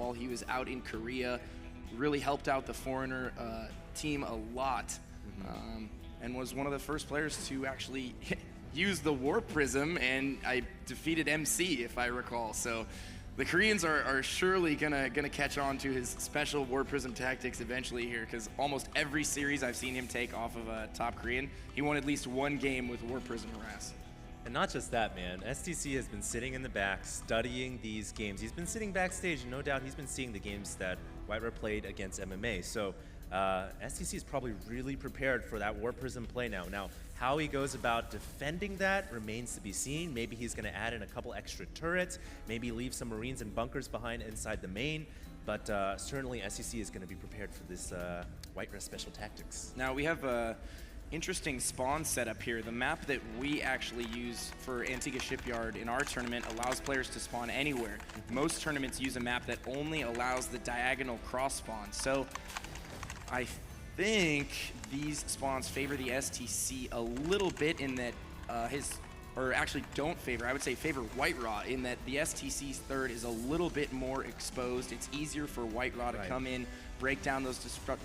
while he was out in Korea. Really helped out the Foreigner team a lot, and was one of the first players to actually use the Warp Prism, and I defeated MC, if I recall. So the Koreans are surely gonna catch on to his special Warp Prism tactics eventually here, because almost every series I've seen him take off of a top Korean, he won at least one game with Warp Prism harass. And not just that, man. STC has been sitting in the back studying these games. He's been sitting backstage, and no doubt he's been seeing the games that White played against MMA. So STC is probably really prepared for that Warp Prism play now. Now, how he goes about defending that remains to be seen. Maybe he's going to add in a couple extra turrets, maybe leave some Marines and bunkers behind inside the main. But certainly STC is going to be prepared for this White special tactics. Now, we have a interesting spawn setup here. The map that we actually use for Antigua Shipyard in our tournament allows players to spawn anywhere. Most tournaments use a map that only allows the diagonal cross spawn. So I think these spawns favor the STC a little bit in that actually don't favor, I would say favor White Raw in that the STC's third is a little bit more exposed. It's easier for White Raw to come in, break down those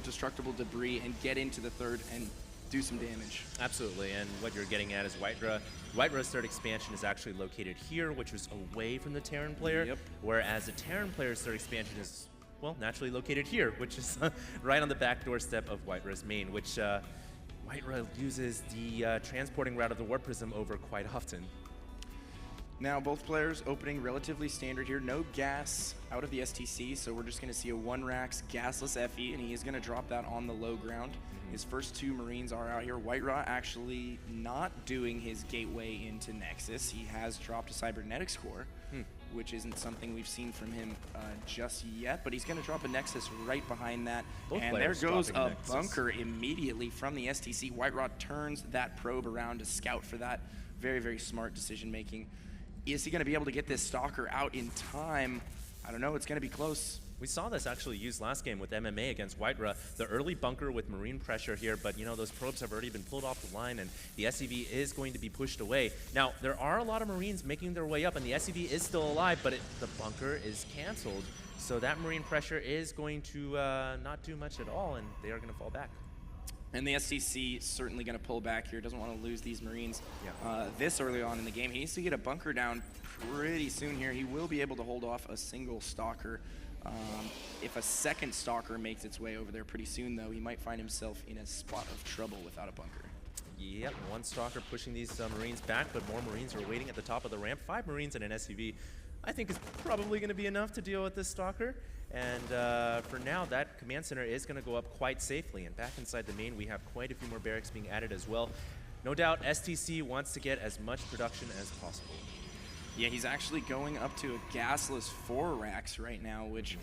destructible debris, and get into the third and do some damage. Absolutely, and what you're getting at is White Raw's third expansion is actually located here, which is away from the Terran player, whereas the Terran player's third expansion is, well, naturally located here, which is right on the back doorstep of White Raw's main, which White Raw uses the transporting route of the Warp Prism over quite often. Now, both players opening relatively standard here. No gas out of the STC, so we're just going to see a 1-Rax gasless FE, and he is going to drop that on the low ground. His first two Marines are out here. White Raw actually not doing his gateway into Nexus. He has dropped a cybernetics core, which isn't something we've seen from him just yet, but he's going to drop a Nexus right behind that. And there goes a bunker immediately from the STC. White Raw turns that probe around to scout for that. Very, very smart decision making. Is he going to be able to get this Stalker out in time? I don't know. It's going to be close. We saw this actually used last game with MMA against White Raw. The early bunker with Marine pressure here, but you know, those probes have already been pulled off the line, and the SCV is going to be pushed away. Now, there are a lot of Marines making their way up, and the SCV is still alive, but the bunker is canceled. So that Marine pressure is going to not do much at all, and they are going to fall back. And the STC certainly going to pull back here. Doesn't want to lose these Marines this early on in the game. He needs to get a bunker down pretty soon here. He will be able to hold off a single Stalker. If a second Stalker makes its way over there pretty soon, though, he might find himself in a spot of trouble without a bunker. Yep, one Stalker pushing these Marines back, but more Marines are waiting at the top of the ramp. 5 Marines and an SCV, I think, is probably going to be enough to deal with this Stalker. And for now, that command center is going to go up quite safely. And back inside the main, we have quite a few more barracks being added as well. No doubt, STC wants to get as much production as possible. Yeah, he's actually going up to a gasless 4-Rax right now, which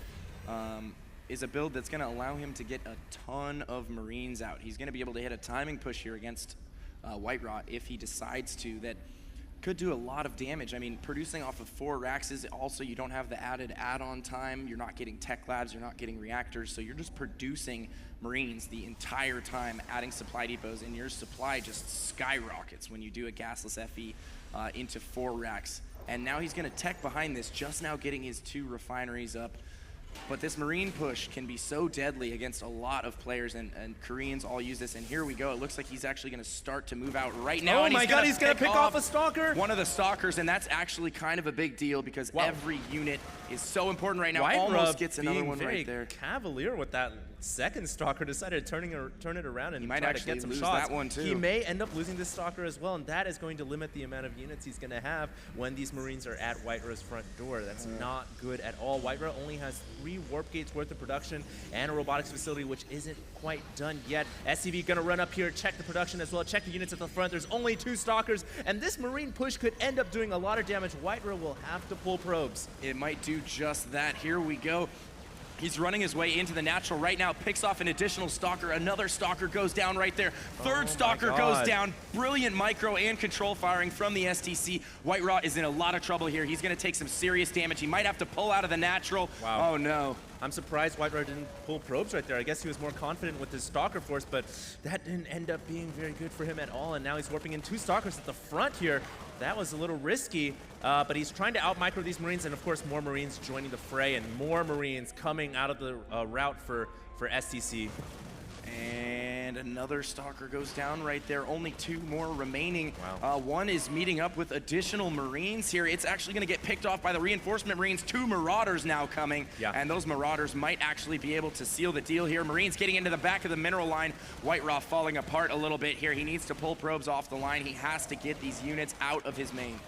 is a build that's going to allow him to get a ton of Marines out. He's going to be able to hit a timing push here against White Raw if he decides to. That could do a lot of damage. I mean, producing off of 4 Raxes, also you don't have the added add-on time. You're not getting tech labs, you're not getting reactors, so you're just producing Marines the entire time, adding supply depots, and your supply just skyrockets when you do a gasless FE into 4 Rax. And now he's gonna tech behind this, just now getting his 2 refineries up. But this Marine push can be so deadly against a lot of players, and Koreans all use this. And here we go. It looks like he's actually going to start to move out right now. Oh my God, he's going to pick off a Stalker? One of the Stalkers, and that's actually kind of a big deal because every unit is so important right now. White almost gets another one right there. Cavalier with that second Stalker, decided to turn it around and he might try actually to get some lose shots. That one too. He may end up losing this Stalker as well, and that is going to limit the amount of units he's going to have when these Marines are at White Raw's front door. That's not good at all. White Raw only has 3 warp gates worth of production and a robotics facility, which isn't quite done yet. SCV gonna run up here, check the production as well, check the units at the front. There's only 2 Stalkers, and this Marine push could end up doing a lot of damage. White Raw will have to pull probes. It might do just that. Here we go. He's running his way into the natural right now, picks off an additional Stalker. Another Stalker goes down right there. Third Stalker goes down. Brilliant micro and control firing from the STC. White Raw is in a lot of trouble here. He's going to take some serious damage. He might have to pull out of the natural. Wow. Oh, no. I'm surprised White Raw didn't pull probes right there. I guess he was more confident with his Stalker force, but that didn't end up being very good for him at all. And now he's warping in 2 Stalkers at the front here. that was a little risky, but he's trying to out-micro these Marines, and of course more Marines joining the fray, and more Marines coming out of the route for TheStC. And another Stalker goes down right there. Only 2 more remaining. Wow. One is meeting up with additional Marines here. It's actually going to get picked off by the reinforcement Marines. 2 Marauders now coming. Yeah. And those Marauders might actually be able to seal the deal here. Marines getting into the back of the mineral line. White Raw falling apart a little bit here. He needs to pull probes off the line. He has to get these units out of his main.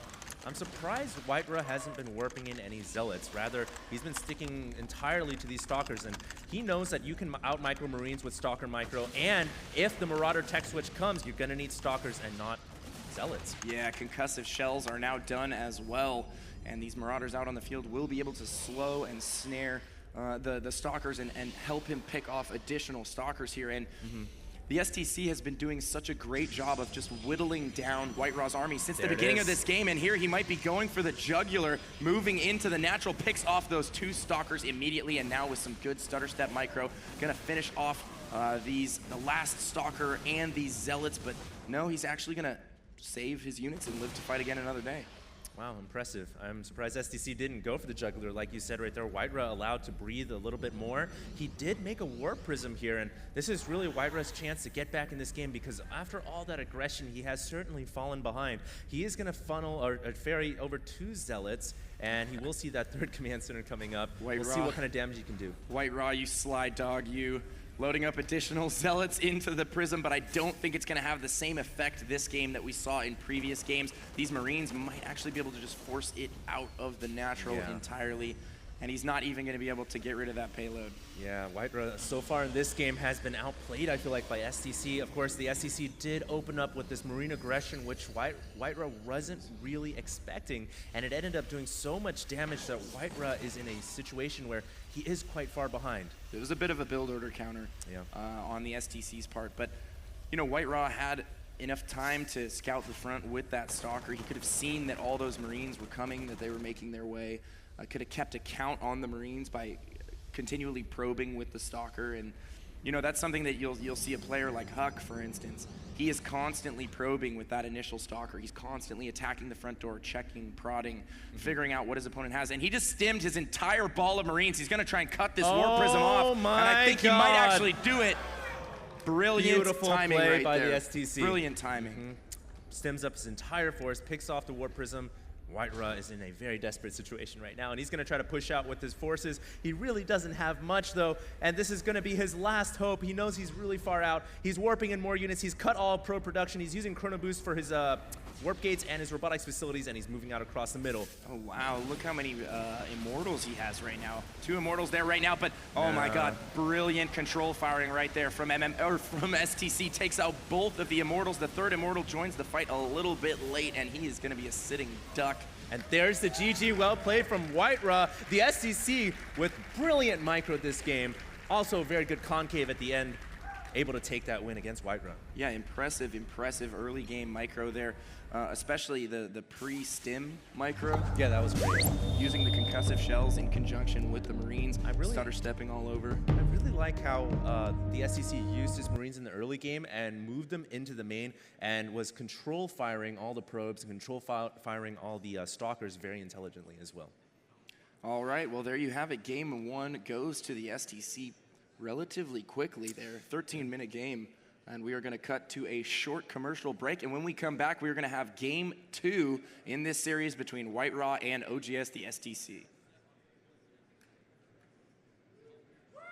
I'm surprised Whitera hasn't been warping in any Zealots. Rather, he's been sticking entirely to these Stalkers, and he knows that you can out-micro Marines with Stalker micro, and if the Marauder tech switch comes, you're gonna need Stalkers and not Zealots. Yeah, concussive shells are now done as well, and these Marauders out on the field will be able to slow and snare the Stalkers and help him pick off additional Stalkers here. And the TheStC has been doing such a great job of just whittling down White Raw's army since the beginning of this game, and here he might be going for the jugular, moving into the natural, picks off those 2 Stalkers immediately, and now with some good stutter step micro, gonna finish off the last Stalker and these Zealots, but no, he's actually gonna save his units and live to fight again another day. Wow, impressive. I'm surprised TheStC didn't go for the jugular, like you said right there. Whitera allowed to breathe a little bit more. He did make a warp prism here, and this is really Whitera's chance to get back in this game, because after all that aggression, he has certainly fallen behind. He is going to funnel or ferry over 2 Zealots, and he will see that 3rd command center coming up. We'll see what kind of damage he can do. White Raw, you slide dog, you. Loading up additional Zealots into the Prism, but I don't think it's going to have the same effect this game that we saw in previous games. These Marines might actually be able to just force it out of the natural entirely, and he's not even going to be able to get rid of that payload. Yeah, Whitera so far in this game has been outplayed, I feel like, by TheStC. Of course, the TheStC did open up with this Marine aggression, which Whitera wasn't really expecting, and it ended up doing so much damage that Whitera is in a situation where he is quite far behind. It was a bit of a build order counter on the TheStC's part, but you know, White Raw had enough time to scout the front with that Stalker. He could have seen that all those Marines were coming, that they were making their way. Could have kept a count on the Marines by continually probing with the Stalker, and you know, that's something that you'll see a player like Huck, for instance. He is constantly probing with that initial Stalker. He's constantly attacking the front door, checking, prodding, figuring out what his opponent has, and he just stemmed his entire ball of Marines. He's gonna try and cut this Warp Prism off, and I think he might actually do it. Brilliant Beautiful timing play right by there. the TheStC. Brilliant timing. Stems up his entire force, picks off the Warp Prism. Whitera is in a very desperate situation right now, and he's going to try to push out with his forces. He really doesn't have much, though, and this is going to be his last hope. He knows he's really far out. He's warping in more units. He's cut all pro production. He's using Chrono Boost for his warp gates and his robotics facilities, and he's moving out across the middle. Oh, wow. Look how many Immortals he has right now. 2 Immortals there right now, but oh my god, brilliant control firing right there from from TheStC. Takes out both of the Immortals. The 3rd Immortal joins the fight a little bit late, and he is going to be a sitting duck. And there's the GG, well played from Whitera. The TheStC with brilliant micro this game. Also very good concave at the end, able to take that win against Whitera. Yeah, impressive early game micro there, especially the pre-stim micro. Yeah, that was great. Using the concussive shells in conjunction with the Marines, stutter stepping all over. I really like how the TheStC used his Marines in the early game and moved them into the main and was control firing all the probes and control firing all the Stalkers very intelligently as well. All right, well there you have it. Game 1 goes to the TheStC relatively quickly there, 13-minute game. And we are going to cut to a short commercial break. And when we come back, we're going to have Game 2 in this series between White Raw and OGS, the TheStC.